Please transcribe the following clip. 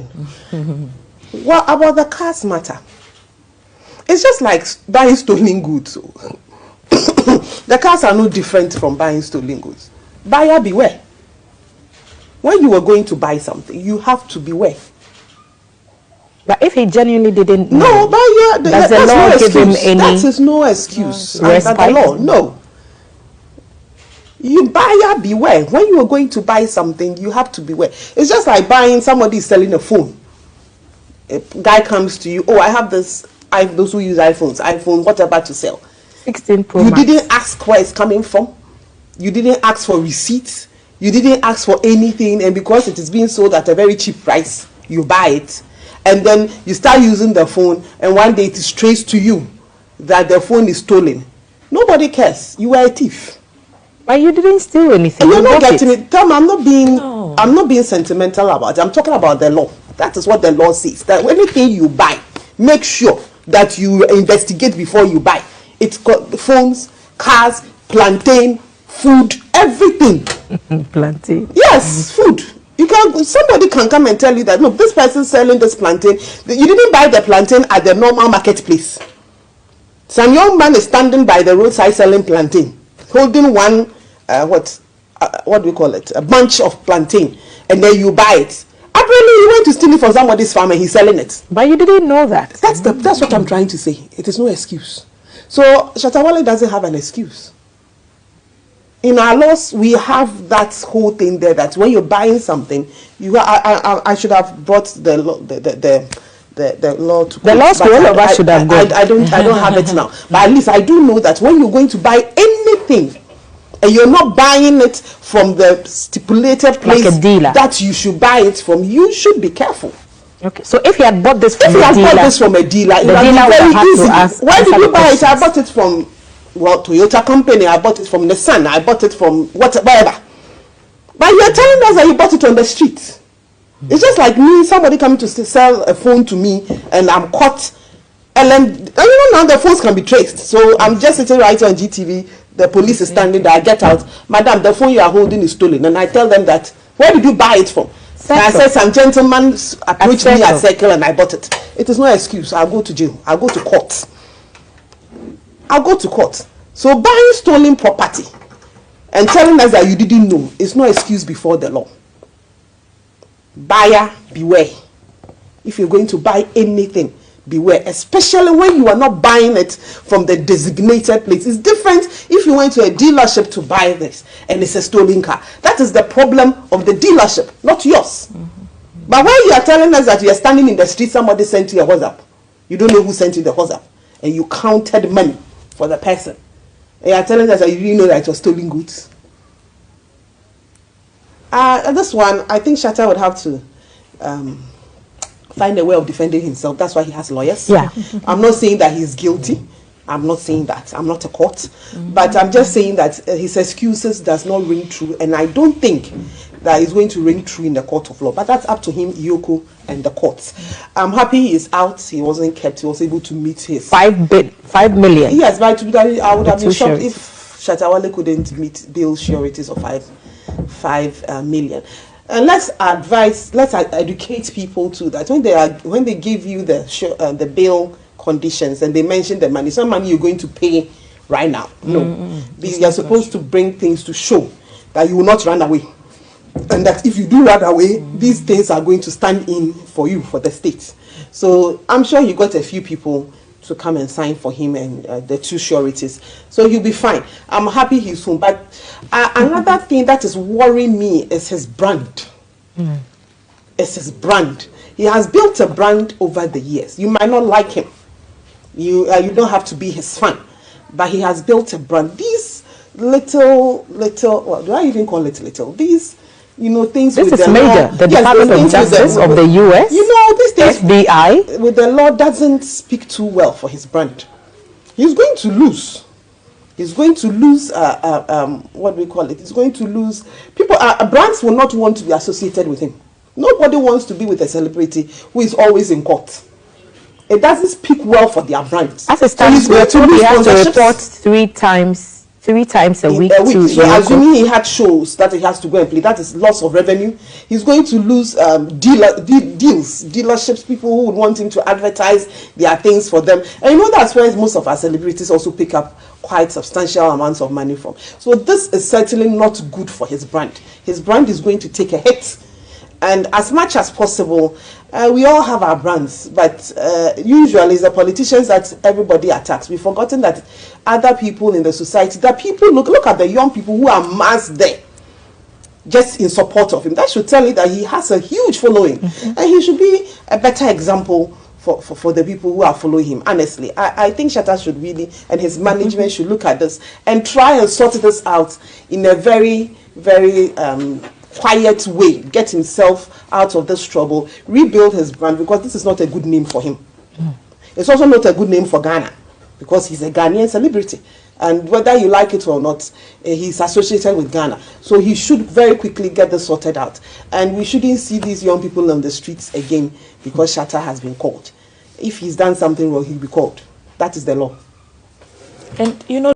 What about the cars matter? It's just like buying stolen goods. The cars are no different from buying stolen goods. Buyer beware. When you are going to buy something, you have to beware. But if he genuinely didn't know, no, but yeah, does the law no give him any? That is no excuse. Under the law, no. You buyer beware. When you are going to buy something, you have to beware. It's just like buying, somebody is selling a phone. A guy comes to you, oh, I have this, those who use iPhone, whatever to sell. 16 Pro You Max. didn't ask where it's coming from. You didn't ask for receipts. You didn't ask for anything, and because it is being sold at a very cheap price, you buy it. And then you start using the phone, and one day it is traced to you that the phone is stolen. Nobody cares. You were a thief. But you didn't steal anything. You're not getting it. Tell me, I'm not being sentimental about it. I'm talking about the law. That is what the law says. That anything you buy, make sure that you investigate before you buy. It's got phones, cars, plantain, food, everything. Plantain. Yes, food. Somebody can come and tell you that, look, this person selling this plantain, you didn't buy the plantain at the normal marketplace. Some young man is standing by the roadside selling plantain, holding one, what do we call it? A bunch of plantain, and then you buy it. Apparently, you went to steal it from somebody's farm and he's selling it. But you didn't know that. That's what I'm trying to say. It is no excuse. So Shatta Wale doesn't have an excuse. In our laws, we have that whole thing there that when you're buying something, I should have brought the law to the law school. All of us should have gone. I don't have it now, but at least I do know that when you're going to buy anything, and you're not buying it from the stipulated place like a dealer that you should buy it from, you should be careful. Okay, so if he had bought this from a dealer, the dealer would have to ask. Why did you buy it? I bought it from Toyota company. I bought it from Nissan. I bought it from whatever. But you're telling us that you bought it on the street. It's just like me, somebody coming to sell a phone to me, and I'm caught. And then, now the phones can be traced. So I'm just sitting right on GTV. The police is standing there. I get out, madam, the phone you are holding is stolen. And I tell them that, where did you buy it from? And I said, some gentleman approached me at Circle and I bought it. It is no excuse. I'll go to jail. I'll go to court. So buying stolen property and telling us that you didn't know is no excuse before the law. Buyer, beware. If you're going to buy anything, beware, especially when you are not buying it from the designated place. It's different if you went to a dealership to buy this and it's a stolen car. That is the problem of the dealership, not yours. But when you are telling us that you are standing in the street, somebody sent you a WhatsApp, you don't know who sent you the WhatsApp, and you counted money for the person, and you are telling us that you didn't know that it was stolen goods. This one, I think Shatta would have to find a way of defending himself. That's why he has lawyers. Yeah. I'm not saying that he's guilty. I'm not saying that. I'm not a court. But I'm just saying that his excuses does not ring true, and I don't think that is going to ring true in the court of law. But that's up to him, EOCO, and the courts. I'm happy he is out. He wasn't kept. He was able to meet his 5 million. Yes, but I would have been shocked if Shatta Wale couldn't meet bill sureties of 5 million. And let's educate people too that when they give you the bill conditions and they mention the money, it's not money you're going to pay right now. No, you're supposed to bring things to show that you will not run away, and that if you do run away, these things are going to stand in for you, for the state. So I'm sure you got a few people to come and sign for him and the 2 sureties, so he'll be fine. I'm happy he's home. But another thing that is worrying me is his brand. It's his brand. He has built a brand over the years. You might not like him. You don't have to be his fan, but he has built a brand. These little, what do I even call it? Little. These, things. This with is the major. Law. The Department of Justice of the U.S. These things. FBI with the law doesn't speak too well for his brand. He's going to lose. He's going to lose. What do we call it? He's going to lose. People. Brands will not want to be associated with him. Nobody wants to be with a celebrity who is always in court. It doesn't speak well for their brands. As it stands, he has to report 3 times 3 times a week to So EOCO. assuming he had shows that he has to go and play, that is loss of revenue. He's going to lose dealerships, people who would want him to advertise their things for them. And you know that's where most of our celebrities also pick up quite substantial amounts of money from. So this is certainly not good for his brand. His brand is going to take a hit. And as much as possible, we all have our brands, but usually it's the politicians that everybody attacks. We've forgotten that other people in the society, that people look at the young people who are massed there, just in support of him. That should tell you that he has a huge following, and he should be a better example for the people who are following him. Honestly, I think Shatta should really, and his management should look at this and try and sort this out in a very, very quiet way, get himself out of this trouble, rebuild his brand, because this is not a good name for him. It's also not a good name for Ghana, because he's a Ghanaian celebrity, and whether you like it or not, he's associated with Ghana. So he should very quickly get this sorted out, and we shouldn't see these young people on the streets again because Shatta has been called. If he's done something wrong, he'll be called. That is the law. And you know